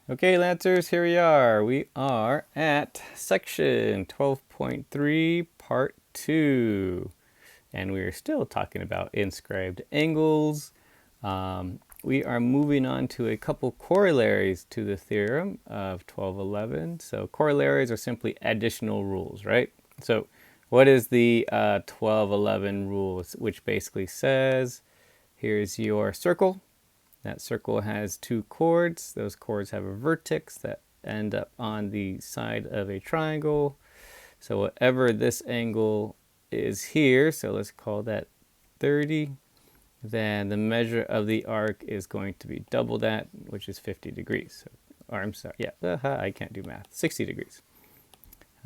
Okay, Lancers, here we are. We are at section 12.3, part 2. And we are still talking about inscribed angles. We are moving on to a couple corollaries to the theorem of 1211. So corollaries are simply additional rules, right? So what is the 1211 rule, which basically says, here's your circle. That circle has two chords. Those chords have a vertex that end up on the side of a triangle. So whatever this angle is here, so let's call that 30, then the measure of the arc is going to be double that, which is 50 degrees. So, or I'm sorry, yeah, I can't do math, 60 degrees.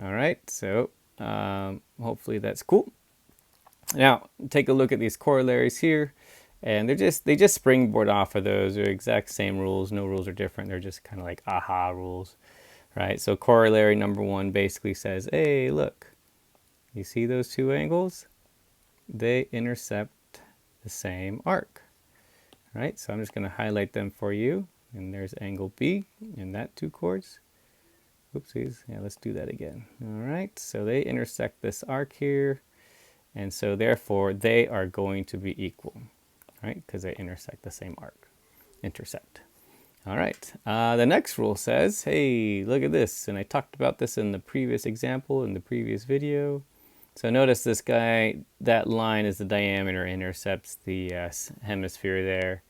All right, so hopefully that's cool. Now, take a look at these corollaries here. And they just springboard off of those. They're exact same rules. No rules are different. They're just kind of like aha rules, right? So corollary number 1 basically says, hey, look, you see those two angles? They intercept the same arc, right? So I'm just going to highlight them for you. And there's angle B and that two chords. Oopsies. Yeah, let's do that again. All right. So they intersect this arc here. And so therefore they are going to be equal, right? Because they intersect the same arc. Intersect. All right. The next rule says, hey, look at this. And I talked about this in the previous example, in the previous video. So notice this guy, that line is the diameter, intercepts the hemisphere there,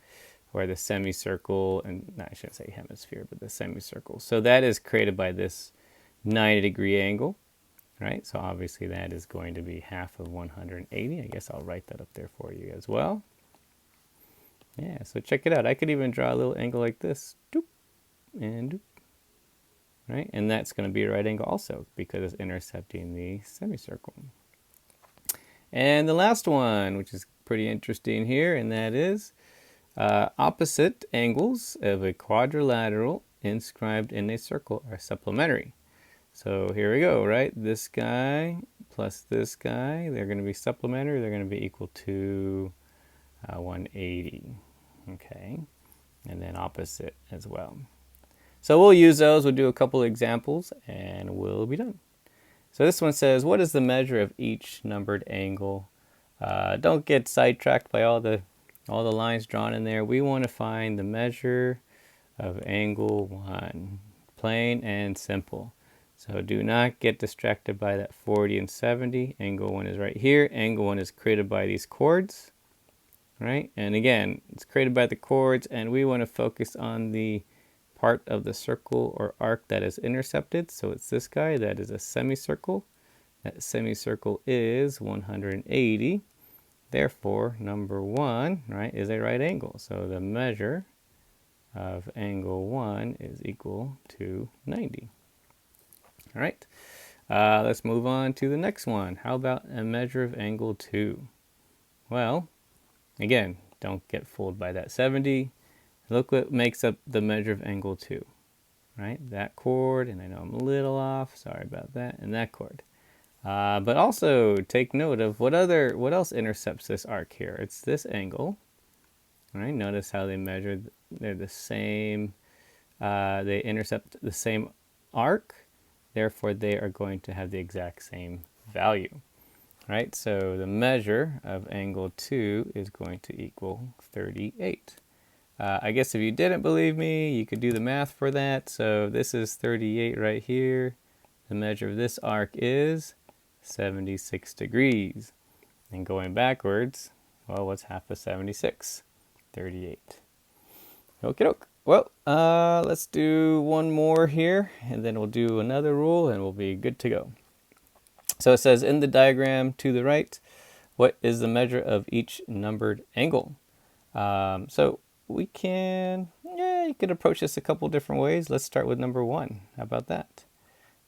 or the semicircle, and no, I shouldn't say hemisphere, but the semicircle. So that is created by this 90-degree angle, right? So obviously that is going to be half of 180. I guess I'll write that up there for you as well. Yeah, so check it out. I could even draw a little angle like this. Doop, and doop. Right? And that's going to be a right angle also because it's intercepting the semicircle. And the last one, which is pretty interesting here, and that is opposite angles of a quadrilateral inscribed in a circle are supplementary. So here we go, right? This guy plus this guy, they're going to be supplementary. They're going to be equal to 180. Okay, and then opposite as well. So we'll use those. We'll do a couple examples and we'll be done. So this one says, what is the measure of each numbered angle? Don't get sidetracked by all the lines drawn in there. We want to find the measure of angle 1. Plain and simple. So do not get distracted by that 40 and 70. Angle 1 is right here. Angle 1 is created by these chords. Right? And again, it's created by the chords, and we want to focus on the part of the circle or arc that is intercepted. So it's this guy that is a semicircle. That semicircle is 180. Therefore, number 1, right, is a right angle. So the measure of angle 1 is equal to 90. All right. Let's move on to the next one. How about a measure of angle 2? Well, again, don't get fooled by that 70. Look what makes up the measure of angle 2, right? That chord, and I know I'm a little off, sorry about that, and that chord. But also take note of what else intercepts this arc here. It's this angle, right? Notice how they measure, they're the same, they intercept the same arc, therefore they are going to have the exact same value. Right, so the measure of angle 2 is going to equal 38. I guess if you didn't believe me, you could do the math for that. So this is 38 right here. The measure of this arc is 76 degrees. And going backwards, well, what's half of 76? 38. Okie doke. Well, let's do one more here, and then we'll do another rule, and we'll be good to go. So it says in the diagram to the right, what is the measure of each numbered angle? So we can, you could approach this a couple different ways. Let's start with number 1. How about that?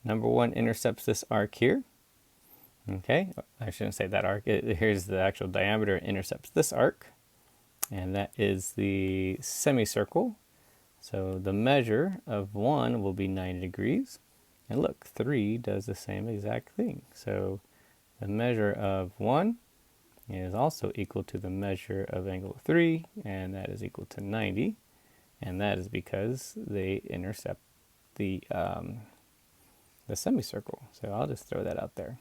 Number 1 intercepts this arc here. Okay, I shouldn't say that arc. Here's the actual diameter. It intercepts this arc. And that is the semicircle. So the measure of 1 will be 90 degrees. And look, 3 does the same exact thing. So the measure of 1 is also equal to the measure of angle 3, and that is equal to 90. And that is because they intercept the semicircle. So I'll just throw that out there.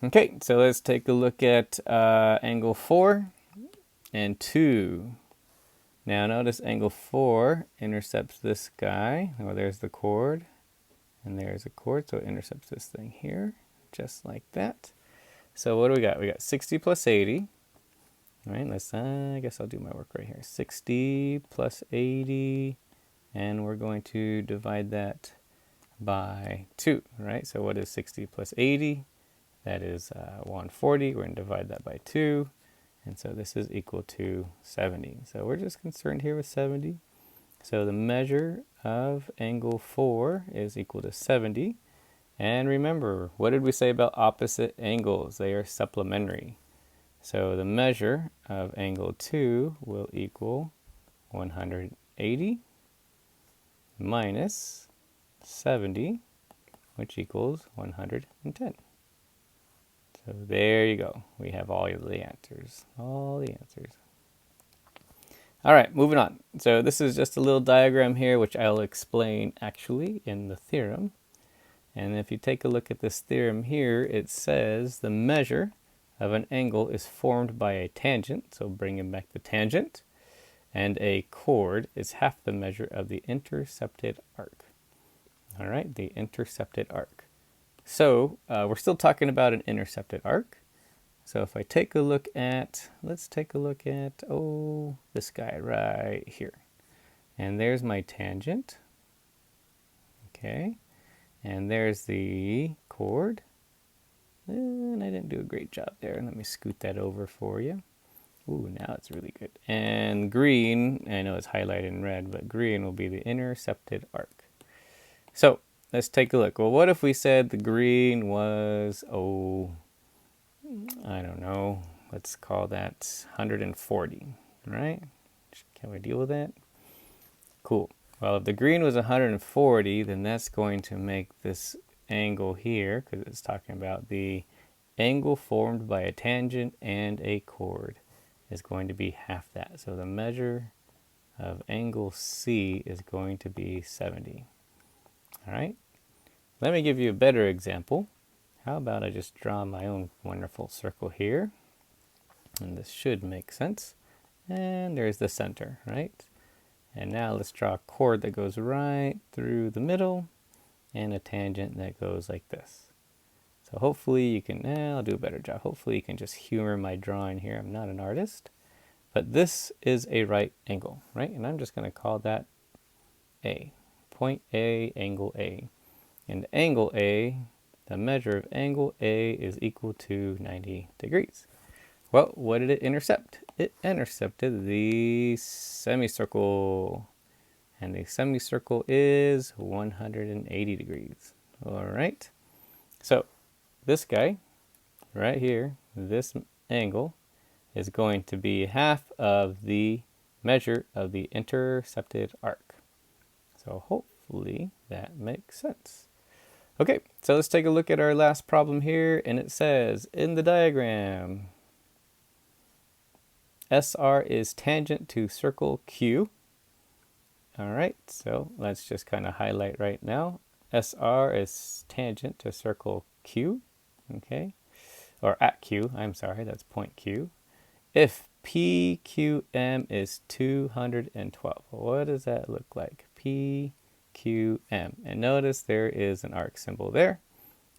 Okay, so let's take a look at angle 4 and 2. Now notice angle 4 intercepts this guy. Oh, there's the chord, and there's a chord, so it intercepts this thing here, just like that. So what do we got? We got 60 plus 80. All right, let's, I guess I'll do my work right here. 60 plus 80, and we're going to divide that by 2, right? So what is 60 plus 80? That is 140. We're going to divide that by 2. And so this is equal to 70. So we're just concerned here with 70. So the measure of angle 4 is equal to 70. And remember, what did we say about opposite angles? They are supplementary. So the measure of angle 2 will equal 180 minus 70, which equals 110. So there you go. We have all the answers. All the answers. All right, moving on. So this is just a little diagram here, which I'll explain actually in the theorem. And if you take a look at this theorem here, it says the measure of an angle is formed by a tangent. So bringing back the tangent. And a chord is half the measure of the intercepted arc. All right, the intercepted arc. So we're still talking about an intercepted arc. So if I take a look at, let's take a look at, oh, this guy right here. And there's my tangent. Okay. And there's the chord. And I didn't do a great job there. Let me scoot that over for you. Ooh, now it's really good. And green, I know it's highlighted in red, but green will be the intercepted arc. So let's take a look. Well, what if we said the green was, oh, I don't know, let's call that 140, right? Can we deal with that? Cool. Well, if the green was 140, then that's going to make this angle here, because it's talking about the angle formed by a tangent and a chord, is going to be half that. So the measure of angle C is going to be 70. All right. Let me give you a better example. How about I just draw my own wonderful circle here? And this should make sense. And there's the center, right? And now let's draw a chord that goes right through the middle and a tangent that goes like this. So hopefully you can, I'll do a better job. Hopefully you can just humor my drawing here. I'm not an artist. But this is a right angle, right? And I'm just going to call that A. Point A, angle A. And angle A, the measure of angle A is equal to 90 degrees. Well, what did it intercept? It intercepted the semicircle. And the semicircle is 180 degrees. All right. So this guy right here, this angle, is going to be half of the measure of the intercepted arc. So hopefully that makes sense. Okay, so let's take a look at our last problem here, and it says in the diagram, SR is tangent to circle Q. All right, so let's just kind of highlight right now. SR is tangent to circle Q, okay? Or at Q, I'm sorry, that's point Q. If PQM is 212, what does that look like? PQM. And notice there is an arc symbol there.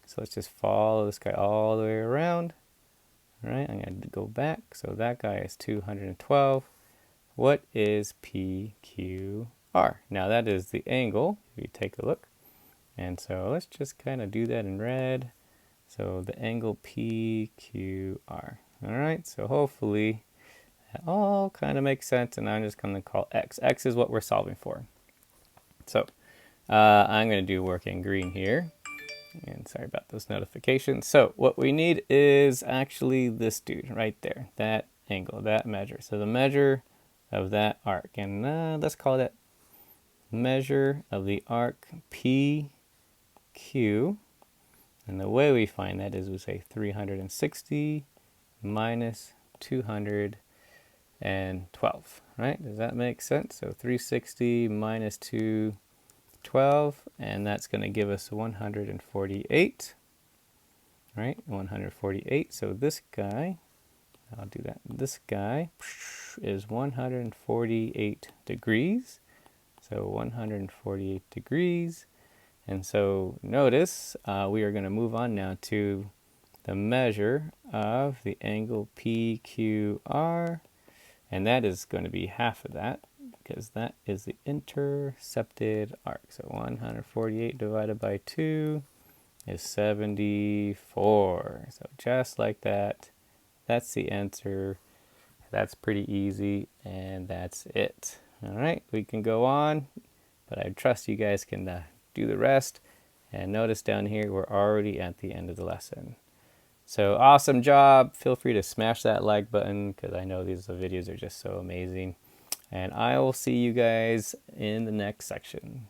So let's just follow this guy all the way around. All right, I'm going to go back. So that guy is 212. What is PQR? Now that is the angle. If you take a look. And so let's just kind of do that in red. So the angle PQR. All right, so hopefully that all kind of makes sense. And I'm just going to call X. X is what we're solving for. So I'm going to do work in green here. And sorry about those notifications. So what we need is actually this dude right there. That angle, that measure. So the measure of that arc. And let's call that measure of the arc PQ. And the way we find that is we say 360 minus 200 and 12, right? Does that make sense? So 360 minus 212, and that's going to give us 148, right? 148. So this guy, I'll do that. This guy is 148 degrees. So 148 degrees. And so notice we are going to move on now to the measure of the angle PQR. And that is going to be half of that, because that is the intercepted arc. So 148 divided by 2 is 74. So just like that, that's the answer. That's pretty easy, and that's it. All right, we can go on, but I trust you guys can do the rest. And notice down here, we're already at the end of the lesson. So awesome job. Feel free to smash that like button, because I know these videos are just so amazing. And I will see you guys in the next section.